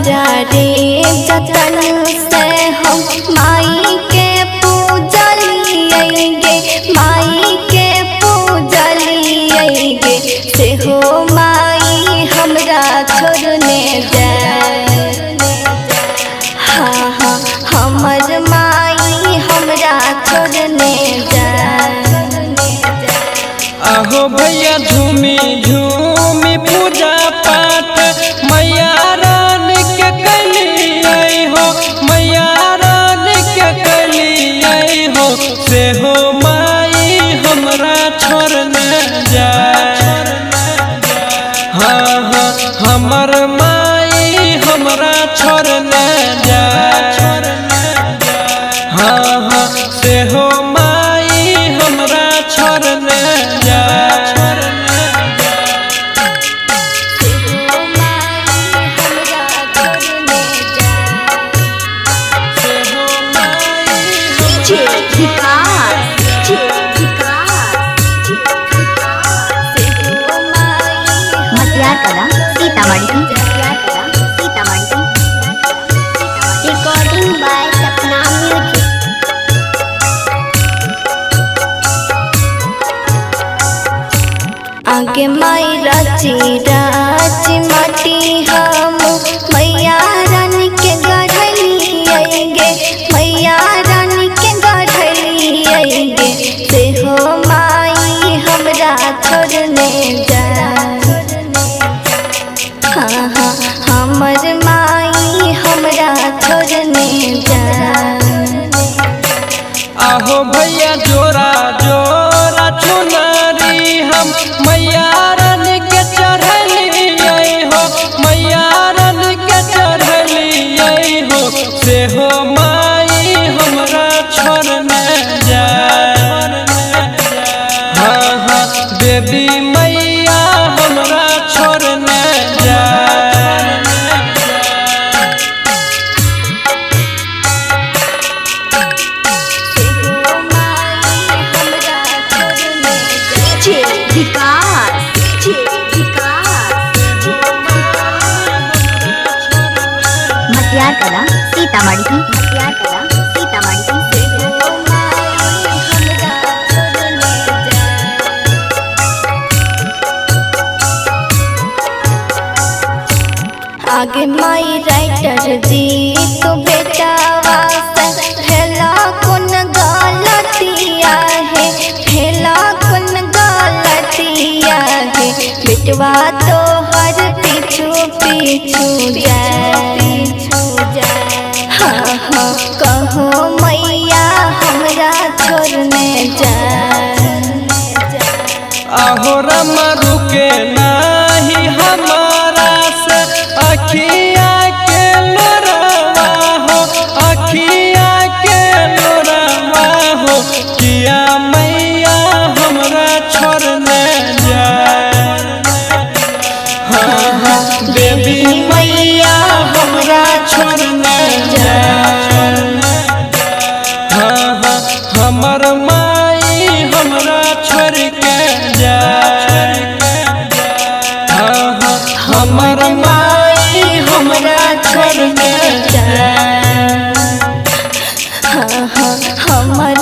सारा रे जतन से हम माई के पूजलिएगे, माई के पूजलिएगे से हो माई हमरा छोड़ने जाए। हाँ हाँ हमर माई हमरा छोड़ने जाए। आहो भैया झूमी झूमी पूजा पाठ मैया रानी के कलिए हो, मैया रानी के कलिए हो से हो माई हमरा छोड़ने जाए। हाँ हाँ हमर माई हमरा छोड़ने जाए। हाँ हाँ से हो माई हमरा छोड़ने जाए। Recording by Sapna music. आगे माई राची राची माटी हम मैया रानी के गढ़लिएगे, मैया रानी के गढ़लिएगे से हो माई हमरा छोड़ने जाए। हाँ हाँ हमर माई हमरा छोड़ने जाए। आहो भैया जोरा जोरा चुनरी हम मैया रानी के चढ़लिए हो, मैया रानी के चढ़लिए हो से हो माई हमरा छोड़ने जाए। हाँ हाँ देवी मैया हमरा छोड़ने जाए। मटियार कला सीतामढ़ी की, मटियार कला सीतामढ़ी की। आगे माई राइटर जी तो बेटा वास्ते फैला कौन गलतिया है, फैला कौन गलतिया है बेटवा तो हर पीछू पीछू जाए। हाँ हाँ कहो मैया हमरा छोड़ने जाए। आहो रमा रुके नाही हमारा से अखिया के लोरवा हो, अखिया के लोरवा हो किया मैया हमरा छोड़ने जाए। हाँ हाँ देवी मैया हमरा छोड़ने जाए। हाँ हाँ हमर माई हमरा छोड़ के जाए। हाँ हाँ हमर माई हमरा छोड़ के जाए। हाँ हाँ हमर